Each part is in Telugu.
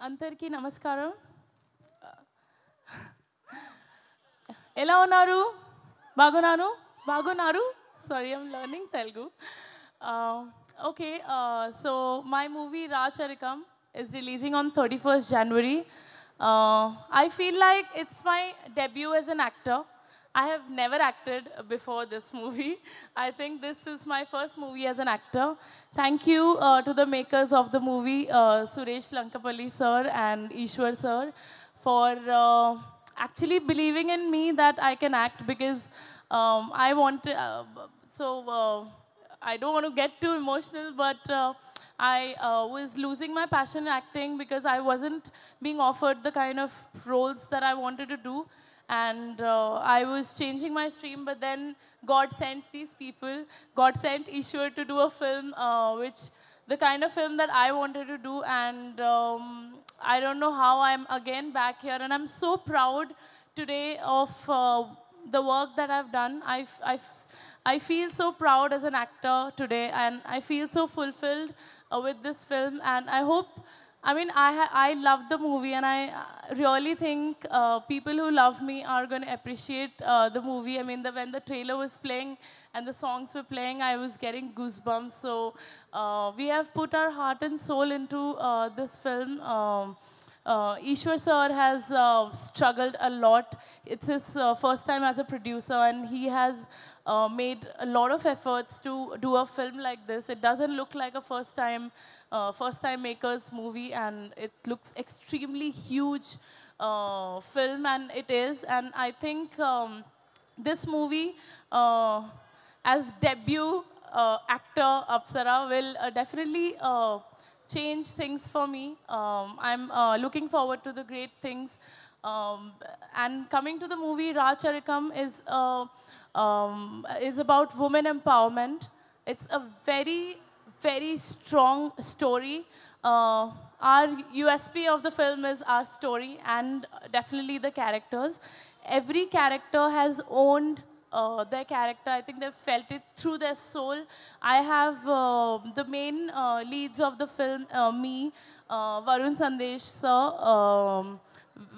అందరికీ నమస్కారం. ఎలా ఉన్నారు? బాగున్నారు? Sorry, I'm learning Telugu. Okay, so my movie Racharikam is releasing on 31st January. I feel like it's my debut as an actor. I have never acted before this movie. I think this is my first movie as an actor. Thank you to the makers of the movie, Suresh Lankapalli sir and Ishwar sir, for actually believing in me that I can act because I want to, I don't want to get too emotional, but I was losing my passion in acting because I wasn't being offered the kind of roles that I wanted to do. And I was changing my stream, but then God sent these people. God sent Ishwar to do a film, which the kind of film that I wanted to do. And I don't know how I'm again back here. And I'm so proud today of the work that I've done. I feel so proud as an actor today, and I feel so fulfilled with this film. And I hope, I mean, I love the movie, and I really think people who love me are going to appreciate the movie. I mean, when the trailer was playing and the songs were playing, I was getting goosebumps. So we have put our heart and soul into this film. Ishwar sir has struggled a lot. It's his first time as a producer, and he has made a lot of efforts to do a film like this. It doesn't look like a first time makers movie, and it looks extremely huge film, and it is. And I think this movie as debut actor Apsara will definitely change things for me. I'm looking forward to the great things. And coming to the movie, Racharikam is about women empowerment. It's a very strong story. Our USP of the film is our story and definitely the characters. Every character has owned their character. I think they've felt it through their soul. I have the main leads of the film, me, Varun Sandesh sir,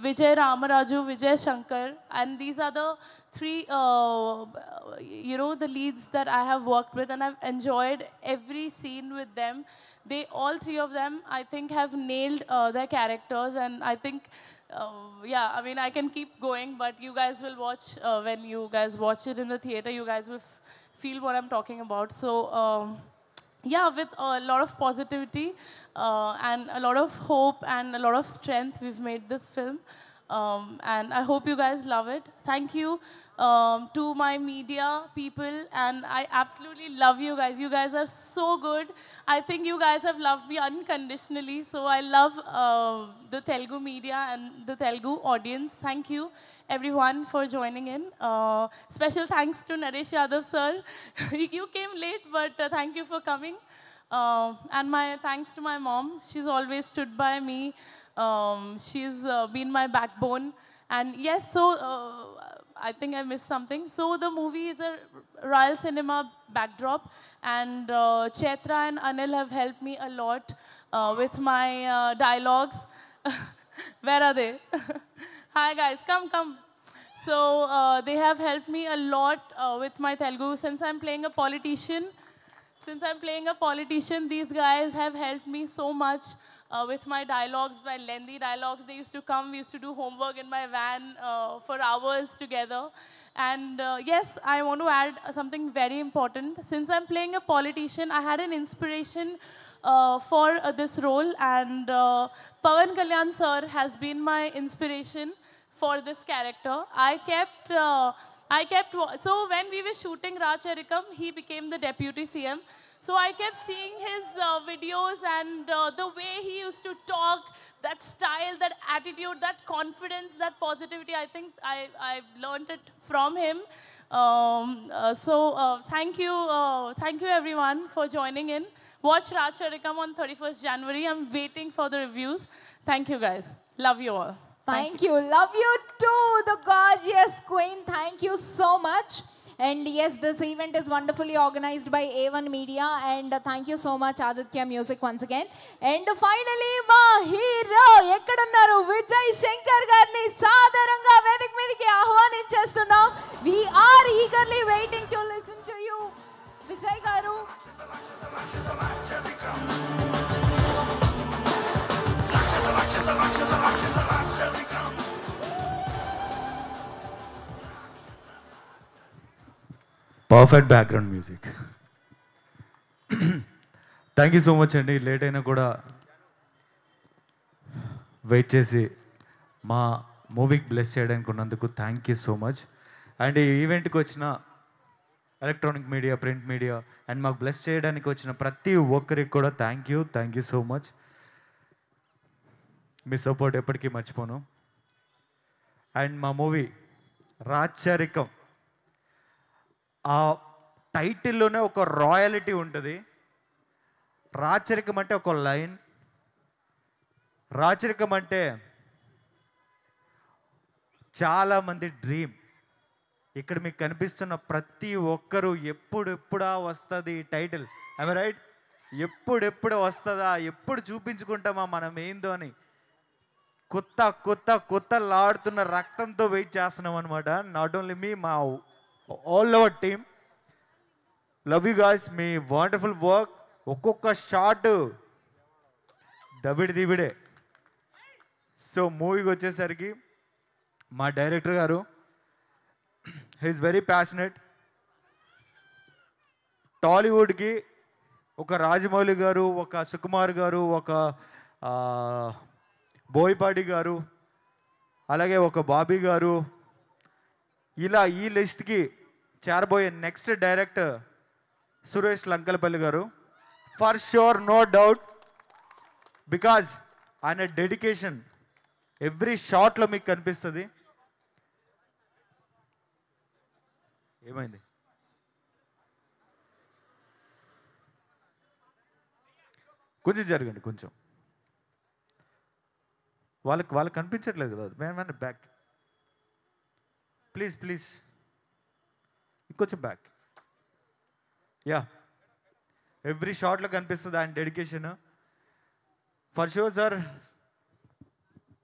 Vijay Ramaraju, Vijay Shankar, and these are the three, the leads that I have worked with, and I've enjoyed every scene with them. All three of them, I think, have nailed their characters, and I think, I mean, I can keep going, but you guys will watch, when you guys watch it in the theater, you guys will feel what I'm talking about. So, with a lot of positivity and a lot of hope and a lot of strength, we've made this film. And I hope you guys love it. Thank you to my media people, and I absolutely love you guys. You guys are so good. I think you guys have loved me unconditionally. So I love the Telugu media and the Telugu audience. Thank you, everyone, for joining in. Special thanks to Naresh Yadav sir. You came late, but thank you for coming. And my thanks to my mom. She's always stood by me. She's been my backbone. And yes, so I think I missed something. So the movie is a Royal Cinema backdrop, and Chaitra and Anil have helped me a lot with my dialogues. Where are they? Hi guys, come. So they have helped me a lot with my Telugu. Since I'm playing a politician, these guys have helped me so much with my dialogues, my lengthy dialogues. They used to come, we used to do homework in my van for hours together. And yes, I want to add something very important. Since I'm playing a politician, I had an inspiration for this role, and Pawan Kalyan sir has been my inspiration for this character. So when we were shooting Racharikam, he became the deputy CM. So I kept seeing his videos, and the way he used to talk, that style, that attitude, that confidence, that positivity, I think I learned it from him. Thank you everyone for joining in. Watch Racharikam on 31st January. I'm waiting for the reviews. Thank you guys. Love you all. Thank you. Love you too, the gorgeous queen. Thank you so much. And yes, this event is wonderfully organized by A1 Media, and thank you so much Aditya Music once again. And finally, my hero Vijay Shankar గారిని సాదరంగా వేదిక మీదకి ఆహ్వానించేస్తున్నాం. We are eagerly waiting to listen to you, Vijay గారు. Perfect background music. Thank you so much అండి. లేట్ అయినా కూడా వెయిట్ చేసి మా మూవీకి బ్లెస్ చేయడానికి ఉన్నందుకు thank you so much. And ఈ ఈవెంట్కి వచ్చిన electronic media, print media and మాకు బ్లెస్ చేయడానికి వచ్చిన ప్రతి ఒక్కరికి కూడా thank you so much. Me support ఎప్పటికీ మర్చిపోను. అండ్ మా మూవీ రాచరికం, ఆ టైటిల్లోనే ఒక రాయలిటీ ఉంటుంది. రాచరికం అంటే ఒక లైన్, రాచరికం అంటే చాలామంది డ్రీమ్. ఇక్కడ మీకు కనిపిస్తున్న ప్రతి ఒక్కరూ ఎప్పుడెప్పుడా వస్తుంది ఈ టైటిల్, ఐ రైట్? ఎప్పుడెప్పుడు వస్తుందా, ఎప్పుడు చూపించుకుంటామా మనం ఏందో అని కొత్త కొత్త కొత్తలాడుతున్న రక్తంతో వెయిట్ చేస్తున్నాం అనమాట. నాట్ ఓన్లీ మీ, మా all over team. Love you guys, me wonderful work. ఒక్కొక్క షాట్ దబిడే. సో మూవీకి వచ్చేసరికి మా డైరెక్టర్ గారు, హీఈస్ వెరీ ప్యాషనెట్. టాలీవుడ్కి ఒక రాజమౌళి గారు, ఒక సుకుమార్ గారు, ఒక బోయపాటి గారు, అలాగే ఒక బాబీ గారు, ఇలా ఈ లిస్ట్కి చేరబోయే నెక్స్ట్ డైరెక్టర్ సురేష్ లంకలపల్లి గారు. For sure, no doubt, because ఆయన డెడికేషన్ ఎవ్రీ షాట్లో మీకు కనిపిస్తుంది. ఏమైంది? కొంచెం జరగండి, కొంచెం. వాళ్ళకి కనిపించట్లేదు కదా. వేరే బ్యాక్ ప్లీజ్, ఇంకొంచెం బ్యాక్. యా, ఎవ్రీ షాట్లో కనిపిస్తుంది ఆయన dedication. For sure sir,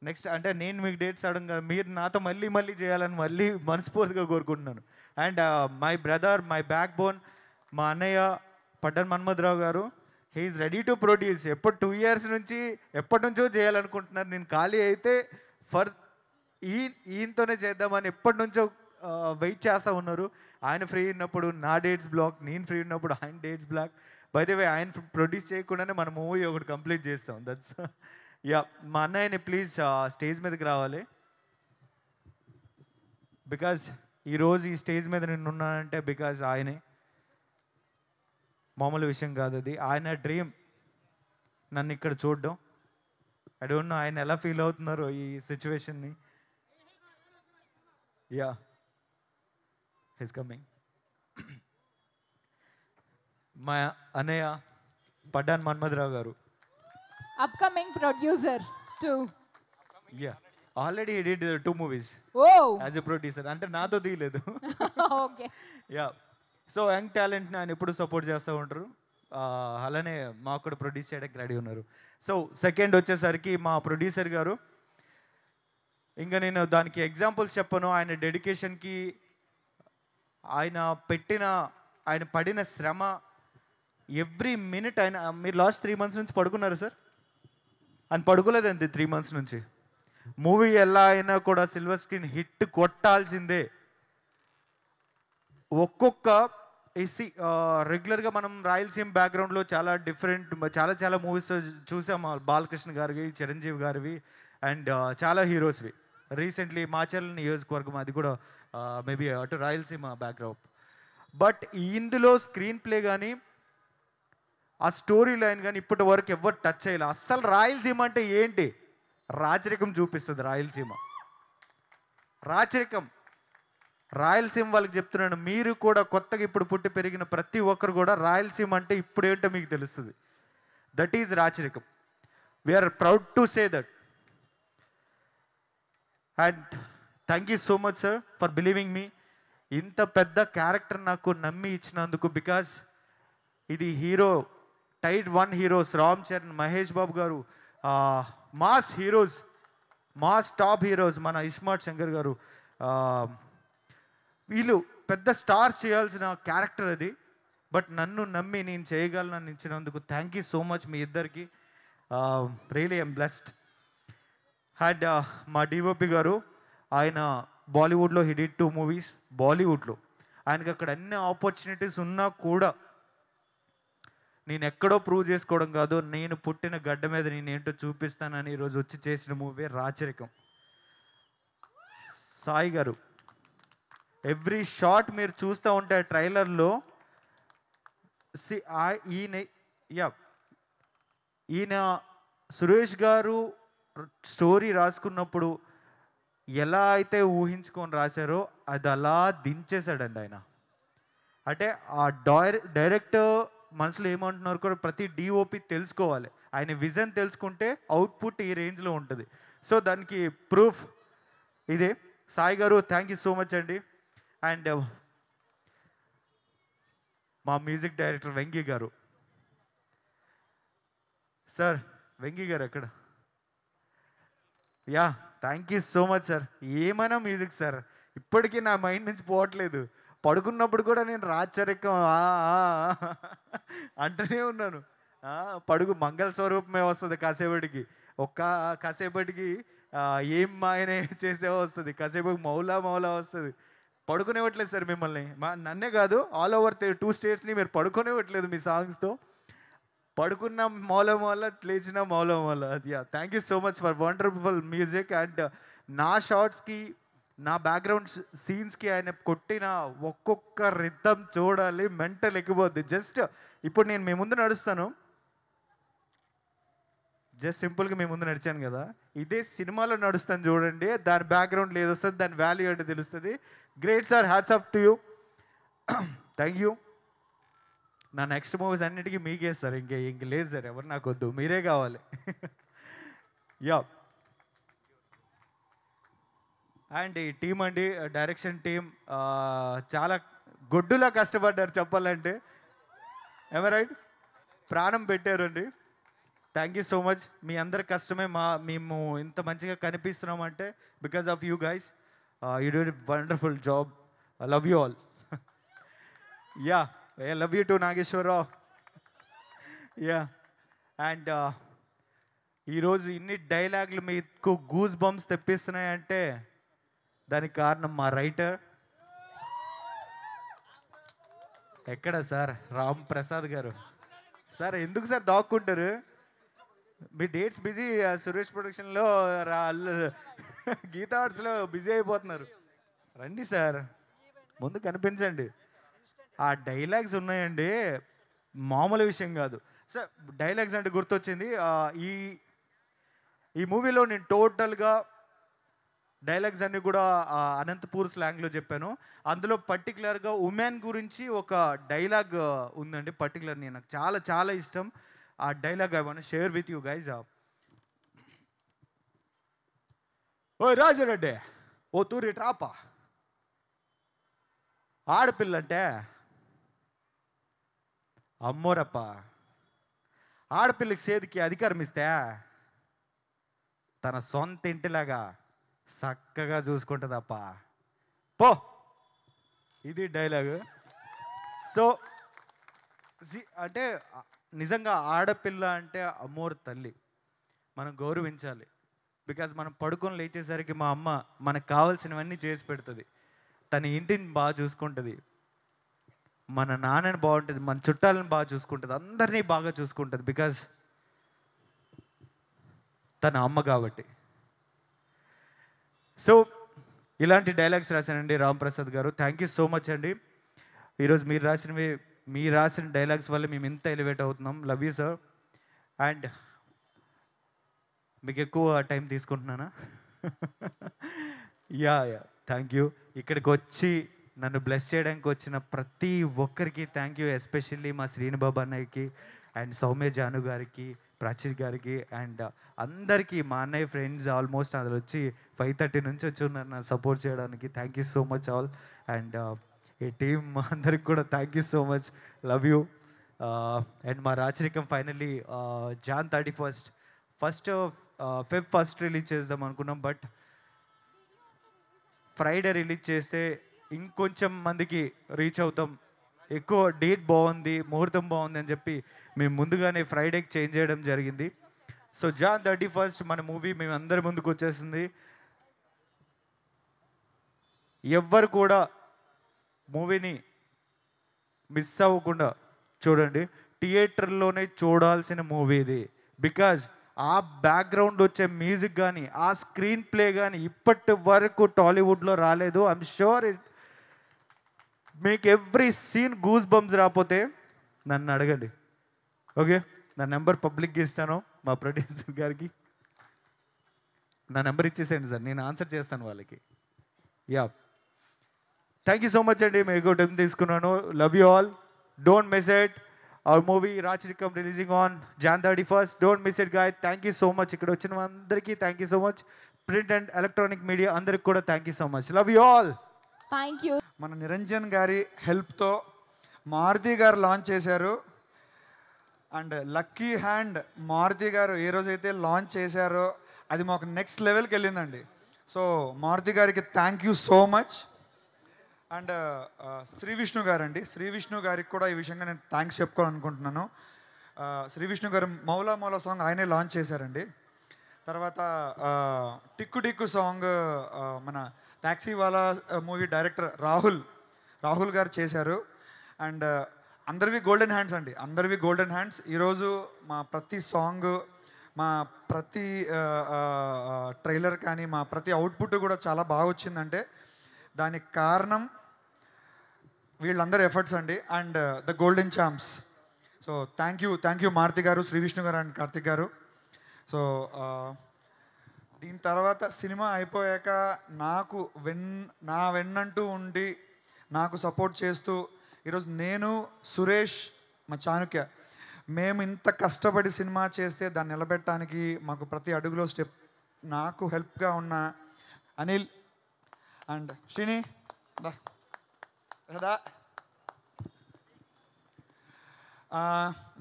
next అంటే నేను మీకు డేట్స్ అడగ, మీరు నాతో మళ్ళీ చేయాలని మళ్ళీ మనస్ఫూర్తిగా కోరుకుంటున్నాను. And my brother, my backbone, మా అన్నయ్య పడ్డన్ మన్మథరావు గారు, he's ready to produce. 2 years నుంచి ఎప్పటి నుంచో చేయాలనుకుంటున్నారు. నేను ఖాళీ అయితే ఫర్ ఈయనతోనే చేద్దామని ఎప్పటి నుంచో వెయిట్ చేస్తూ ఉన్నారు. ఆయన ఫ్రీ ఉన్నప్పుడు నా డేట్స్ బ్లాక్, నేను ఫ్రీ ఉన్నప్పుడు ఆయన dates black. By the way, ఆయన ప్రొడ్యూస్ చేయకుండానే మన మూవీ ఒకటి కంప్లీట్ చేస్తాం. That's yeah. మా అన్నయ్యని ప్లీజ్ స్టేజ్ మీదకి రావాలి. బికాజ్ ఈరోజు ఈ స్టేజ్ మీద నేను ఉన్నానంటే బికాజ్ ఆయనే, మామూలు విషయం కాదు అది. ఆయన డ్రీమ్ నన్ను ఇక్కడ చూడడం. ఐ డోంట్ నో ఆయన ఎలా ఫీల్ అవుతున్నారో ఈ సిచ్యువేషన్ని. Yeah, he's coming. మా అన్నయ్య పడ్డాన్ Manmatharao garu, upcoming producer too. Yeah, already he did 2 movies as a producer. అంటే నాతో తీయలేదు. ఓకే. యా, సో యంగ్ టాలెంట్ని ఆయన ఎప్పుడు సపోర్ట్ చేస్తూ ఉంటారు. అలానే మాకు కూడా ప్రొడ్యూస్ చేయడానికి రెడీ ఉన్నారు. సో సెకండ్ వచ్చేసరికి మా ప్రొడ్యూసర్ గారు. ఇంకా నేను దానికి ఎగ్జాంపుల్స్ చెప్పను. ఆయన డెడికేషన్కి, ఆయన పడిన శ్రమ, ఎవ్రీ మినిట్. ఆయన, మీరు లాస్ట్ 3 months నుంచి పడుకున్నారు సార్? ఆయన పడుకోలేదండి 3 months నుంచి. మూవీ ఎలా అయినా కూడా సిల్వర్ స్క్రీన్ హిట్ కొట్టాల్సిందే. ఒక్కొక్క రెగ్యులర్గా మనం రాయలసీమ బ్యాక్గ్రౌండ్లో చాలా డిఫరెంట్, చాలా మూవీస్ చూసాము. బాలకృష్ణ గారివి, చిరంజీవి గారివి అండ్ చాలా హీరోస్వి. రీసెంట్లీ మాచర్ల నియోజకవర్గం, అది కూడా మేబీ అటు రాయలసీమ బ్యాక్గ్రౌండ్. బట్ ఇందులో స్క్రీన్ ప్లే కానీ, ఆ స్టోరీ లైన్ కానీ ఇప్పటి వరకు ఎవరు టచ్ చేయలే. అస్సలు రాయలసీమ అంటే ఏంటి, రాచరికం చూపిస్తుంది రాయలసీమ. రాయలసీమ వాళ్ళకి చెప్తున్నాను, మీరు కూడా కొత్తగా ఇప్పుడు పుట్టి పెరిగిన ప్రతి ఒక్కరు కూడా రాయలసీమ అంటే ఇప్పుడేంటో మీకు తెలుస్తుంది. That is Racharikam. We are proud to say that. And thank you so much sir for believing me. ఇంత పెద్ద క్యారెక్టర్ నాకు నమ్మి ఇచ్చినందుకు. బికాజ్ ఇది hero, tight 1 heroes, Ram Charan, Mahesh Babu garu, mass heroes మా టాప్ హీరోస్ మన ఇస్మార్ట్ శంకర్ గారు, వీళ్ళు పెద్ద స్టార్స్ చేయాల్సిన క్యారెక్టర్ అది. బట్ నన్ను నమ్మి నేను చేయగలను ఇచ్చినందుకు థ్యాంక్ యూ సో మచ్ మీ ఇద్దరికి. Really I'm blessed. అండ్ మా డిఓపి గారు, ఆయన బాలీవుడ్లో హి డిడ్ 2 మూవీస్. బాలీవుడ్లో ఆయనకి అక్కడ అన్ని ఆపర్చునిటీస్ ఉన్నా కూడా నేను ఎక్కడో ప్రూవ్ చేసుకోవడం కాదు, నేను పుట్టిన గడ్డ మీద నేను ఏంటో చూపిస్తానని ఈరోజు వచ్చి చేసిన మూవీ రాచరికం. సాయి గారు, ఎవ్రీ షాట్ మీరు చూస్తూ ఉంటే ట్రైలర్లో ఈయన సురేష్ గారు స్టోరీ రాసుకున్నప్పుడు ఎలా అయితే ఊహించుకొని రాశారో అది అలా దించేశాడండి ఆయన. అంటే ఆ డైరెక్టర్ మనసులో ఏమంటున్నారు కూడా ప్రతి డిఓపి తెలుసుకోవాలి. ఆయన విజన్ తెలుసుకుంటే అవుట్పుట్ ఈ రేంజ్లో ఉంటుంది. సో దానికి ప్రూఫ్ ఇదే. సాయి గారు థ్యాంక్ యూ సో మచ్ అండి. అండ్ మా మ్యూజిక్ డైరెక్టర్ వెంకీ గారు. సార్ వెంకీ గారు ఎక్కడ? Yeah, thank you so much sir. ఏమైనా మ్యూజిక్ సార్, ఇప్పటికీ నా మైండ్ నుంచి పోవట్లేదు. పడుకున్నప్పుడు కూడా నేను రాచరికం అంటూనే ఉన్నాను. మంగళ స్వరూపమే వస్తుంది కాసేపటికి, కాసేపటికి ఏం మాయనే చేసే వస్తుంది, కాసేపటికి మౌలా మౌలా వస్తుంది. పడుకునేవట్లేదు సార్ మిమ్మల్ని, నన్నే కాదు ఆల్ ఓవర్ 2 స్టేట్స్ని మీరు పడుకునేవట్లేదు మీ సాంగ్స్తో. పడుకున్న మౌల మౌల, లేచిన మౌల మౌల. అది thank you so much for wonderful music. And నా షార్ట్స్కి, నా బ్యాక్గ్రౌండ్ సీన్స్కి ఆయన కొట్టిన ఒక్కొక్క రిథం చూడాలి, మెంటల్ ఎక్కిపోద్ది. జస్ట్ ఇప్పుడు నేను మీ ముందు నడుస్తాను, జస్ట్ సింపుల్గా మీ ముందు నడిచాను కదా, ఇదే సినిమాలో నడుస్తాను చూడండి, దాని బ్యాక్గ్రౌండ్ ఏది వస్తుంది, దాని వాల్యూ అంటే తెలుస్తుంది. Great sir, hats off to you. Thank you. నా నెక్స్ట్ మూవీస్ అన్నిటికీ మీకే సార్, ఇంక లేదు సార్, ఎవరు నాకు వద్దు, మీరే కావాలి. యా. అండ్ ఈ టీం అండి, డైరెక్షన్ టీం చాలా గొడ్డులా కష్టపడ్డారు చెప్పాలంటే. Am I right? ప్రాణం పెట్టారండి. Thank you so much. మీ అందరి కష్టమే మేము ఇంత మంచిగా కనిపిస్తున్నామంటే because of you guys. You do wonderful job. I love you all. Yeah, I love you too Nageswararao. Yeah. And ఈరోజు ఇన్ని డైలాగులు మీకు గూస్ బంప్స్ తెప్పిస్తున్నాయంటే దానికి కారణం మా రైటర్. ఎక్కడ సార్? రామ్ ప్రసాద్ గారు. సార్ ఎందుకు సార్ దాక్కుంటారు? మీ డేట్స్ బిజీ, సురేష్ ప్రొడక్షన్లో గీతా ఆర్ట్స్లో బిజీ అయిపోతున్నారు. రండి సార్, ముందు కనిపించండి. ఆ డైలాగ్స్ ఉన్నాయండి, మామూలు విషయం కాదు సార్. డైలాగ్స్ అంటే గుర్తొచ్చింది, ఈ మూవీలో నేను టోటల్గా డైలాగ్స్ అన్నీ కూడా అనంతపూర్ స్లాంగ్లో చెప్పాను. అందులో పర్టికులర్గా ఉమెన్ గురించి ఒక డైలాగ్ ఉందండి, పర్టికులర్ నాకు చాలా చాలా ఇష్టం. ఆ dialogue I want share with you guys. ఓ రాజురెడ్డి, ఓ తూరి ట్రాపా, ఆడపిల్లంటే అమ్మోరప్ప, ఆడపిల్లకి సేదికి అధికారం ఇస్తే తన సొంత ఇంటిలాగా చక్కగా చూసుకుంటుందప్ప పో. ఇది డైలాగు. సో అంటే నిజంగా ఆడపిల్ల అంటే అమ్మోరు తల్లి, మనం గౌరవించాలి. బికాజ్ మనం పడుకొని లేచేసరికి మా అమ్మ మనకు కావాల్సినవన్నీ చేసి పెడుతుంది, తన ఇంటిని బాగా చూసుకుంటుంది, మన నాన్నని బాగుంటుంది, మన చుట్టాలను బాగా చూసుకుంటుంది, అందరినీ బాగా చూసుకుంటుంది. బికాజ్ తన అమ్మ కాబట్టి. సో ఇలాంటి డైలాగ్స్ రాశానండి రామ్ ప్రసాద్ గారు. థ్యాంక్ యూ సో మచ్ అండి. ఈరోజు మీరు రాసిన డైలాగ్స్ వల్ల మేము ఇంత ఎలివేట్ అవుతున్నాం. Love you sir. అండ్ మీకు ఎక్కువ టైం తీసుకుంటున్నానా? Yeah, thank you. ఇక్కడికి వచ్చి నన్ను బ్లెస్ చేయడానికి వచ్చిన ప్రతి ఒక్కరికి థ్యాంక్ యూ. ఎస్పెషల్లీ మా శ్రీనుబాబు అన్నయ్యకి అండ్ సౌమ్య జాను గారికి, ప్రాచీర్ గారికి అండ్ అందరికీ, మా అన్నయ్య ఫ్రెండ్స్ ఆల్మోస్ట్ అందులో వచ్చి 5:30 నుంచి వచ్చి ఉన్నారు నన్ను సపోర్ట్ చేయడానికి. Thank you so much all. And ఈ టీం అందరికి కూడా thank you so much. Love you. And మా Racharikam finally Jan 31st first Feb first release చేద్దాం అనుకున్నాం, బట్ ఫ్రైడే రిలీజ్ చేస్తే ఇంకొంచెం మందికి రీచ్ అవుతాం, ఎక్కువ డేట్ బాగుంది, ముహూర్తం బాగుంది అని చెప్పి మేము ముందుగానే ఫ్రైడేకి చేంజ్ చేయడం జరిగింది. సో జాన్ 31 మన మూవీ మేము అందరి ముందుకు వచ్చేసింది. ఎవ్వరు కూడా మూవీని మిస్ అవ్వకుండా చూడండి. థియేటర్లోనే చూడాల్సిన మూవీ ఇది. బికాజ్ ఆ బ్యాక్గ్రౌండ్ వచ్చే మ్యూజిక్ కానీ ఆ స్క్రీన్ ప్లే కానీ ఇప్పటి వరకు టాలీవుడ్లో రాలేదు. ఐఎమ్ షూర్ మీకు ఎవ్రీ సీన్ గూస్ బంప్స్ రాకపోతే నన్ను అడగండి, ఓకే? నా నెంబర్ పబ్లిక్గా ఇస్తాను మా ప్రొడ్యూసర్ గారికి. నా నెంబర్ ఇచ్చేసేయండి సార్, నేను ఆన్సర్ చేస్తాను వాళ్ళకి. Yeah, thank you so much అండి. మీకు టైం తీసుకున్నాను. Love you all. Don't miss it. Our movie Racharikam releasing on Jan 31. Don't miss it guy. Thank you so much. ఇక్కడ వచ్చిన అందరికీ thank you so much. Print and electronic media అందరికి కూడా thank you so much. Love you all. Thank you. మన నిరంజన్ గారి హెల్ప్తో మారుతి గారు లాంచ్ చేశారు. అండ్ లక్కీ హ్యాండ్ మారుతి గారు ఏ రోజైతే లాంచ్ చేశారో అది మాకు నెక్స్ట్ లెవెల్కి వెళ్ళిందండి. సో మారుతి గారికి thank you so much. And Sri Vishnu గారు అండి, శ్రీ విష్ణు గారికి కూడా ఈ విషయంగా నేను థ్యాంక్స్ చెప్పుకోవాలనుకుంటున్నాను. శ్రీ విష్ణు గారు మౌలా మౌలా సాంగ్ ఆయనే లాంచ్ చేశారండి. తర్వాత టిక్కు టిక్కు సాంగ్ మన ట్యాక్సీ వాలా మూవీ డైరెక్టర్ రాహుల్ గారు చేశారు. అండ్ అందరివి గోల్డెన్ హ్యాండ్స్ అండి, అందరివి గోల్డెన్ హ్యాండ్స్. ఈరోజు మా ప్రతి సాంగ్, మా ప్రతి ట్రైలర్ కానీ మా ప్రతి అవుట్పుట్ కూడా చాలా బాగా వచ్చిందంటే దానికి కారణం వీళ్ళందరూ ఎఫర్ట్స్ అండి. And the golden champs. So thank you Maruthi గారు, శ్రీ విష్ణు గారు అండ్ కార్తిక్ గారు. సో దీని తర్వాత సినిమా అయిపోయాక నాకు నా వెన్నంటూ ఉండి నాకు సపోర్ట్ చేస్తూ ఈరోజు నేను, సురేష్, మా చాణుక్య మేము ఇంత కష్టపడి సినిమా చేస్తే దాన్ని నిలబెట్టడానికి మాకు ప్రతి అడుగులో స్టెప్ నాకు హెల్ప్గా ఉన్న అనిల్ అండ్ శ్రీని కదా,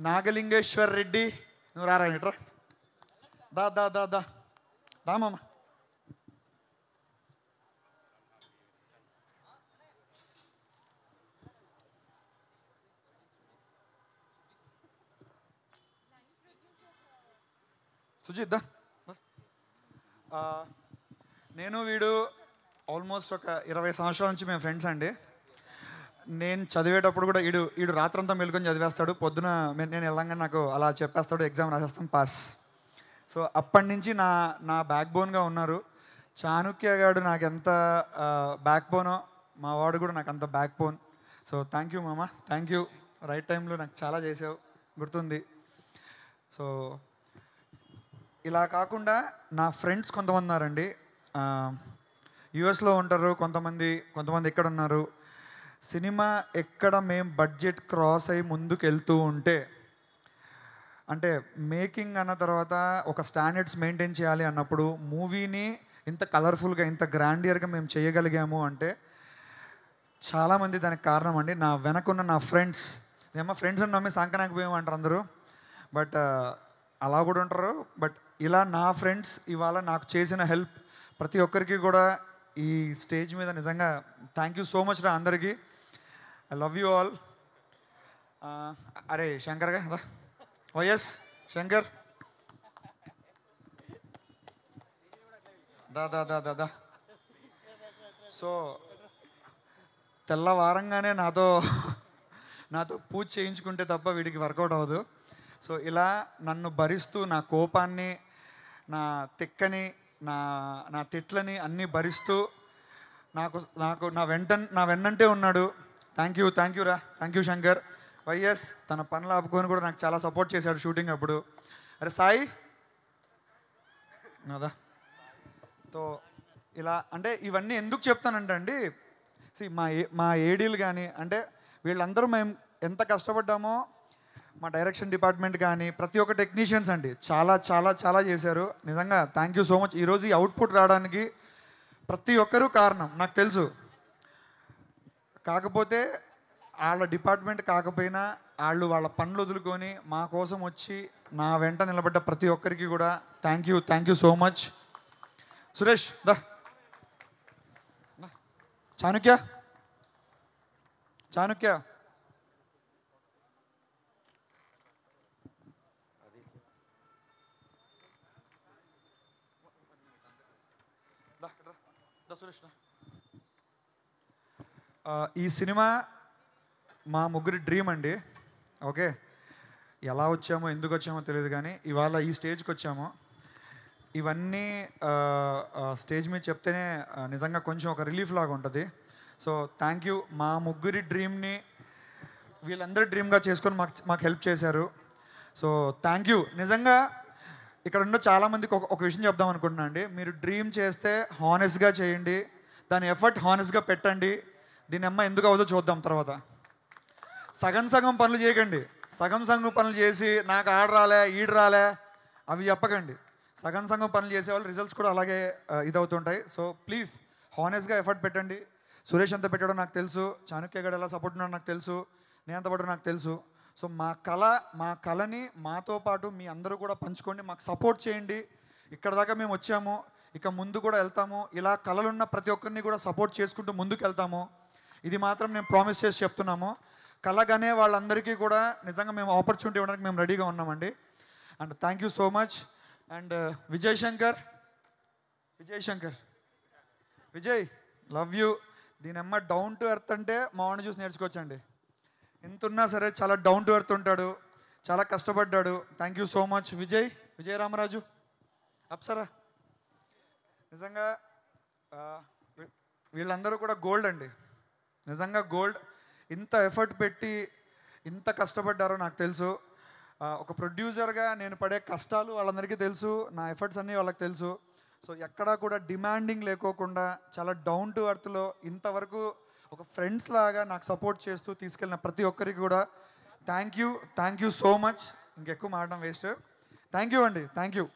నాగలింగేశ్వర్ రెడ్డి, నువ్వు రారా ఇట్రా, దా దా దా దా దా మామ. సుజిత్ దా. నేను వీడు ఆల్మోస్ట్ ఒక 20 సంవత్సరాల నుంచి మేము ఫ్రెండ్స్ అండి. నేను చదివేటప్పుడు కూడా ఈడు రాత్రంతా మెలుకొని చదివేస్తాడు, పొద్దున నేను వెళ్ళంగా నాకు అలా చెప్పేస్తాడు, ఎగ్జామ్ రాసేస్తాం, పాస్. సో అప్పటి నుంచి నా బ్యాక్ బోన్గా ఉన్నారు. చాణుక్య గారు నాకు ఎంత బ్యాక్ బోనో మా వాడు కూడా నాకు అంత back bone. So thank you మామ, థ్యాంక్ యూ. రైట్ టైంలో నాకు చాలా చేసావు, గుర్తుంది. సో ఇలా కాకుండా నా ఫ్రెండ్స్ కొంతమంది ఉన్నారండి, యుఎస్లో ఉంటారు, కొంతమంది ఇక్కడ ఉన్నారు. సినిమా ఎక్కడ మేము బడ్జెట్ క్రాస్ అయ్యి ముందుకు వెళ్తూ ఉంటే, అంటే మేకింగ్ అన్న తర్వాత ఒక స్టాండర్డ్స్ మెయింటైన్ చేయాలి అన్నప్పుడు మూవీని ఇంత కలర్ఫుల్గా ఇంత గ్రాండియర్గా మేము చేయగలిగాము అంటే చాలామంది దానికి కారణం అండి. నా వెనకున్న నా ఫ్రెండ్స్, ఏమో ఫ్రెండ్స్ అని నమ్మి సంకనాకపోయాము అంటారు అందరూ, బట్ అలా కూడా ఉంటారు. బట్ ఇలా నా ఫ్రెండ్స్ ఇవాళ నాకు చేసిన హెల్ప్ ప్రతి ఒక్కరికి కూడా ఈ స్టేజ్ మీద నిజంగా థ్యాంక్ యూ సో మచ్ రా అందరికీ. I love you all. అరే శంకర్గా కదా, వైఎస్ శంకర్, దా దా దా దా దా. సో తెల్లవారంగానే నాతో పూజ చేయించుకుంటే తప్ప వీడికి వర్కౌట్ అవ్వదు. సో ఇలా నన్ను భరిస్తూ నా కోపాన్ని, నా తిక్కని, నా తిట్లని అన్నీ భరిస్తూ నాకు నా వెన్నంటే ఉన్నాడు. థ్యాంక్ యూ రా, థ్యాంక్ యూ శంకర్. వైఎస్ తన పనులు ఆపుకొని కూడా నాకు చాలా సపోర్ట్ చేశాడు షూటింగ్ అప్పుడు. అరే సాయి కదా. సో ఇలా అంటే ఇవన్నీ ఎందుకు చెప్తానంటే అండి, మా ఏడీలు కానీ అంటే వీళ్ళందరూ మేము ఎంత కష్టపడ్డామో, మా డైరెక్షన్ డిపార్ట్మెంట్ కానీ ప్రతి ఒక్క టెక్నీషియన్స్ అండి చాలా చాలా చాలా చేశారు. నిజంగా థ్యాంక్ యూ సో మచ్. ఈరోజు ఈ అవుట్పుట్ రావడానికి ప్రతి ఒక్కరూ కారణం నాకు తెలుసు. కాకపోతే వాళ్ళ డిపార్ట్మెంట్ కాకపోయినా వాళ్ళు వాళ్ళ పనులు వదులుకొని మా కోసం వచ్చి నా వెంట నిలబడ్డ ప్రతి ఒక్కరికి కూడా thank you so much. Suresh దా, చాణుక్య ఈ సినిమా మా ముగ్గురి డ్రీమ్ అండి. ఓకే, ఎలా వచ్చామో ఎందుకు వచ్చామో తెలియదు కానీ ఇవాళ ఈ స్టేజ్కి వచ్చాము. ఇవన్నీ స్టేజ్ మీద చెప్తేనే నిజంగా కొంచెం ఒక రిలీఫ్ లాగా ఉంటుంది. So thank you. మా ముగ్గురి డ్రీమ్ని వీళ్ళందరి డ్రీమ్గా చేసుకొని మాకు హెల్ప్ చేశారు. So thank you. నిజంగా ఇక్కడ ఉన్న చాలామందికి ఒక విషయం చెప్దాం అనుకుంటున్నాను అండి. మీరు డ్రీమ్ చేస్తే హానెస్ట్గా చేయండి, దాని ఎఫర్ట్ హానెస్ట్గా పెట్టండి. దీని అమ్మ ఎందుకు అవుదో చూద్దాం తర్వాత. సగం పనులు చేయకండి. సగం పనులు చేసి నాకు ఆడ ఈడు రాలే అవి చెప్పకండి. సగం పనులు చేసేవాళ్ళు రిజల్ట్స్ కూడా అలాగే ఇదవుతుంటాయి. సో ప్లీజ్ హానెస్ట్గా ఎఫర్ట్ పెట్టండి. సురేష్ ఎంత పెట్టాడో నాకు తెలుసు, చాణుక్య గడ ఎలా సపోర్ట్ ఉన్నాడో నాకు తెలుసు, నేను ఎంత పడ్డాడో నాకు తెలుసు. సో మా కళని మాతో పాటు మీ అందరూ కూడా పంచుకోండి, మాకు సపోర్ట్ చేయండి. ఇక్కడ దాకా మేము వచ్చాము, ఇక ముందు కూడా వెళ్తాము. ఇలా కళలున్న ప్రతి ఒక్కరిని కూడా సపోర్ట్ చేసుకుంటూ ముందుకు వెళ్తాము. ఇది మాత్రం నేను ప్రామిస్ చేసి చెప్తున్నాము. కళగానే వాళ్ళందరికీ కూడా నిజంగా మేము ఆపర్చునిటీ ఇవ్వడానికి మేము రెడీగా ఉన్నామండి. And thank you so much. And Vijay love you. దీని అమ్మ డౌన్ టు ఎర్త్ అంటే మా వాడిని చూసి నేర్చుకోవచ్చండి. ఎంత ఉన్నా సరే చాలా డౌన్ టు ఎర్త్ ఉంటాడు, చాలా కష్టపడ్డాడు. Thank you so much Vijay Ramaraju, Apsara. నిజంగా వీళ్ళందరూ కూడా గోల్డ్ అండి, నిజంగా గోల్డ్. ఇంత ఎఫర్ట్ పెట్టి ఇంత కష్టపడ్డారో నాకు తెలుసు. ఒక ప్రొడ్యూసర్గా నేను పడే కష్టాలు వాళ్ళందరికీ తెలుసు, నా ఎఫర్ట్స్ అన్నీ వాళ్ళకి తెలుసు. సో ఎక్కడా కూడా డిమాండింగ్ లేకోకుండా చాలా డౌన్ టు ఎర్త్లో ఇంతవరకు ఒక ఫ్రెండ్స్ లాగా నాకు సపోర్ట్ చేస్తూ తీసుకెళ్ళిన ప్రతి ఒక్కరికి కూడా థ్యాంక్ యూ సో మచ్. ఇంకెక్కువ మాట్లాడడం వేస్ట్. థ్యాంక్ యూ అండి. Thank you.